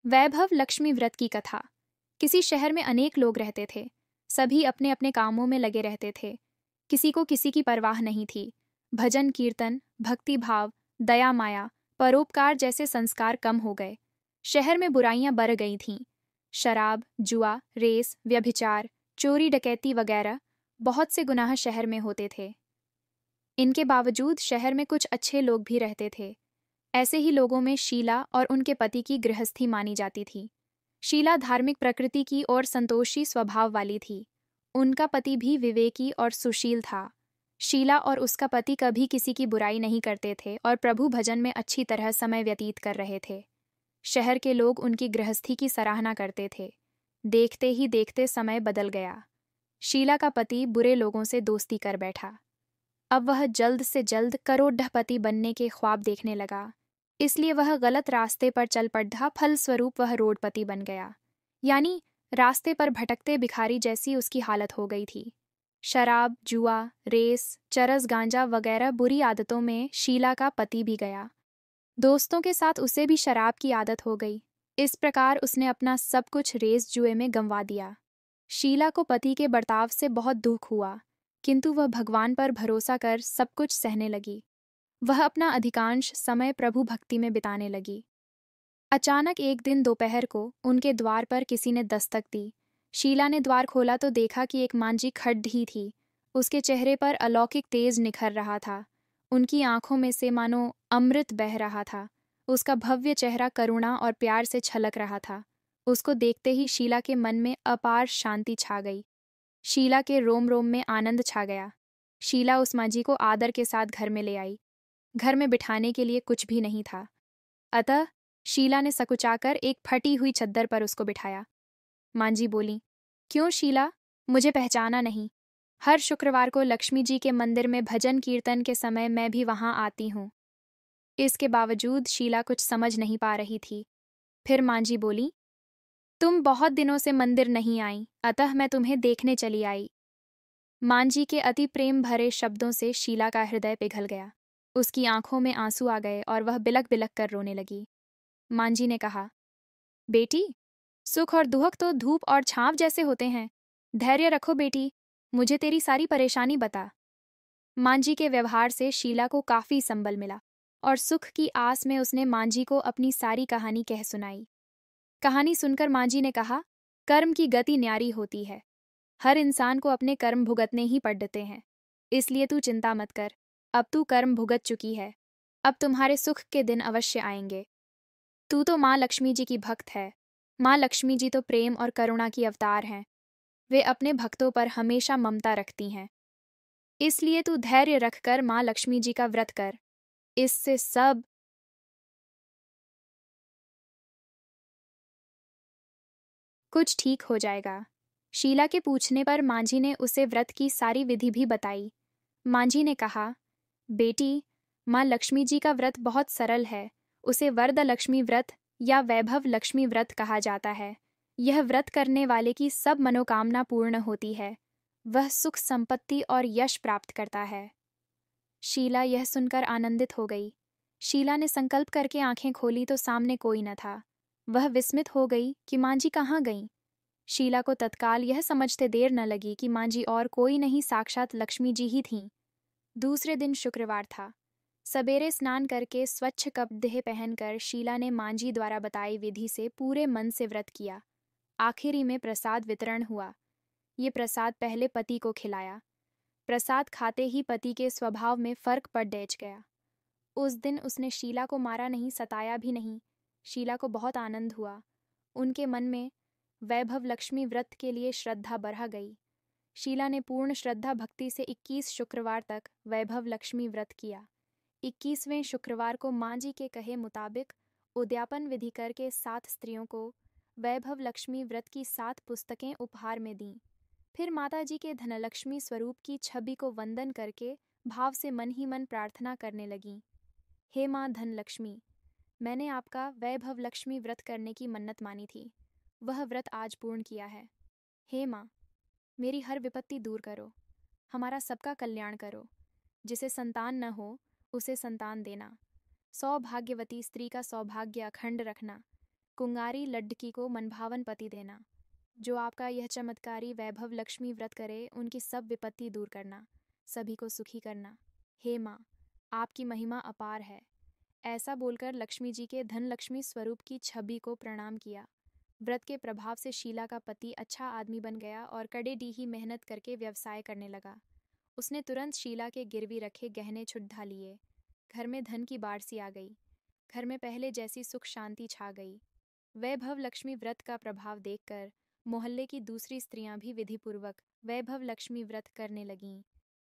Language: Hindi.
वैभव लक्ष्मी व्रत की कथा। किसी शहर में अनेक लोग रहते थे। सभी अपने अपने कामों में लगे रहते थे। किसी को किसी की परवाह नहीं थी। भजन कीर्तन, भक्ति भाव, दया माया, परोपकार जैसे संस्कार कम हो गए। शहर में बुराइयां बढ़ गई थीं। शराब, जुआ, रेस, व्यभिचार, चोरी डकैती वगैरह बहुत से गुनाह शहर में होते थे। इनके बावजूद शहर में कुछ अच्छे लोग भी रहते थे। ऐसे ही लोगों में शीला और उनके पति की गृहस्थी मानी जाती थी। शीला धार्मिक प्रकृति की और संतोषी स्वभाव वाली थी। उनका पति भी विवेकी और सुशील था। शीला और उसका पति कभी किसी की बुराई नहीं करते थे और प्रभु भजन में अच्छी तरह समय व्यतीत कर रहे थे। शहर के लोग उनकी गृहस्थी की सराहना करते थे। देखते ही देखते समय बदल गया। शीला का पति बुरे लोगों से दोस्ती कर बैठा। अब वह जल्द से जल्द करोड़पति बनने के ख्वाब देखने लगा। इसलिए वह गलत रास्ते पर चल पड़ा। फलस्वरूप वह रोडपति बन गया। यानी रास्ते पर भटकते भिखारी जैसी उसकी हालत हो गई थी। शराब, जुआ, रेस, चरस गांजा वगैरह बुरी आदतों में शीला का पति भी गया। दोस्तों के साथ उसे भी शराब की आदत हो गई। इस प्रकार उसने अपना सब कुछ रेस जुए में गंवा दिया। शीला को पति के बर्ताव से बहुत दुख हुआ, किंतु वह भगवान पर भरोसा कर सब कुछ सहने लगी। वह अपना अधिकांश समय प्रभु भक्ति में बिताने लगी। अचानक एक दिन दोपहर को उनके द्वार पर किसी ने दस्तक दी। शीला ने द्वार खोला तो देखा कि एक मांझी खड़ी थी। उसके चेहरे पर अलौकिक तेज निखर रहा था। उनकी आंखों में से मानो अमृत बह रहा था। उसका भव्य चेहरा करुणा और प्यार से छलक रहा था। उसको देखते ही शीला के मन में अपार शांति छा गई। शीला के रोम रोम में आनंद छा गया। शीला उस मांझी को आदर के साथ घर में ले आई। घर में बिठाने के लिए कुछ भी नहीं था, अतः शीला ने सकुचाकर एक फटी हुई चद्दर पर उसको बिठाया। मांझी बोली, क्यों शीला, मुझे पहचाना नहीं? हर शुक्रवार को लक्ष्मी जी के मंदिर में भजन कीर्तन के समय मैं भी वहां आती हूँ। इसके बावजूद शीला कुछ समझ नहीं पा रही थी। फिर मांझी बोली, तुम बहुत दिनों से मंदिर नहीं आई, अतः मैं तुम्हें देखने चली आई। मांझी के अति प्रेम भरे शब्दों से शीला का हृदय पिघल गया। उसकी आंखों में आंसू आ गए और वह बिलक बिलक कर रोने लगी। मांझी ने कहा, बेटी, सुख और दुख तो धूप और छांव जैसे होते हैं। धैर्य रखो बेटी, मुझे तेरी सारी परेशानी बता। मांझी के व्यवहार से शीला को काफी संबल मिला और सुख की आस में उसने मांझी को अपनी सारी कहानी कह सुनाई। कहानी सुनकर मांझी ने कहा, कर्म की गति न्यारी होती है। हर इंसान को अपने कर्म भुगतने ही पड़ते हैं। इसलिए तू चिंता मत कर। अब तू कर्म भुगत चुकी है। अब तुम्हारे सुख के दिन अवश्य आएंगे। तू तो माँ लक्ष्मी जी की भक्त है। माँ लक्ष्मी जी तो प्रेम और करुणा की अवतार हैं। वे अपने भक्तों पर हमेशा ममता रखती हैं। इसलिए तू धैर्य रखकर माँ लक्ष्मी जी का व्रत कर। इससे सब कुछ ठीक हो जाएगा। शीला के पूछने पर मांझी ने उसे व्रत की सारी विधि भी बताई। मांझी ने कहा, बेटी, माँ लक्ष्मी जी का व्रत बहुत सरल है। उसे वरद लक्ष्मी व्रत या वैभव लक्ष्मी व्रत कहा जाता है। यह व्रत करने वाले की सब मनोकामना पूर्ण होती है। वह सुख संपत्ति और यश प्राप्त करता है। शीला यह सुनकर आनंदित हो गई। शीला ने संकल्प करके आंखें खोली तो सामने कोई न था। वह विस्मित हो गई कि मांझी कहाँ गई। शीला को तत्काल यह समझते देर न लगी कि मांझी और कोई नहीं, साक्षात लक्ष्मी जी ही थीं। दूसरे दिन शुक्रवार था। सवेरे स्नान करके स्वच्छ कपड़े पहनकर शीला ने मांझी द्वारा बताई विधि से पूरे मन से व्रत किया। आखिरी में प्रसाद वितरण हुआ। ये प्रसाद पहले पति को खिलाया। प्रसाद खाते ही पति के स्वभाव में फर्क पड़ गया। उस दिन उसने शीला को मारा नहीं, सताया भी नहीं। शीला को बहुत आनंद हुआ। उनके मन में वैभव लक्ष्मी व्रत के लिए श्रद्धा बढ़ गई। शीला ने पूर्ण श्रद्धा भक्ति से 21 शुक्रवार तक वैभव लक्ष्मी व्रत किया। 21वें शुक्रवार को मांझी के कहे मुताबिक उद्यापन विधि करके 7 स्त्रियों को वैभव लक्ष्मी व्रत की 7 पुस्तकें उपहार में दीं। फिर माताजी के धनलक्ष्मी स्वरूप की छवि को वंदन करके भाव से मन ही मन प्रार्थना करने लगीं। हे माँ धनलक्ष्मी, मैंने आपका वैभव लक्ष्मी व्रत करने की मन्नत मानी थी। वह व्रत आज पूर्ण किया है। हे माँ, मेरी हर विपत्ति दूर करो। हमारा सबका कल्याण करो। जिसे संतान न हो उसे संतान देना। सौभाग्यवती स्त्री का सौभाग्य अखंड रखना। कुंगारी लड्डकी को मनभावन पति देना। जो आपका यह चमत्कारी वैभव लक्ष्मी व्रत करे, उनकी सब विपत्ति दूर करना, सभी को सुखी करना। हे माँ, आपकी महिमा अपार है। ऐसा बोलकर लक्ष्मी जी के धन लक्ष्मी स्वरूप की छवि को प्रणाम किया। व्रत के प्रभाव से शीला का पति अच्छा आदमी बन गया और कड़ेडीही मेहनत करके व्यवसाय करने लगा। उसने तुरंत शीला के गिरवी रखे गहने छुड़वा लिए। घर में धन की बाढ़ सी आ गई। घर में पहले जैसी सुख शांति छा गई। वैभव लक्ष्मी व्रत का प्रभाव देखकर मोहल्ले की दूसरी स्त्रियां भी विधिपूर्वक वैभव लक्ष्मी व्रत करने लगीं।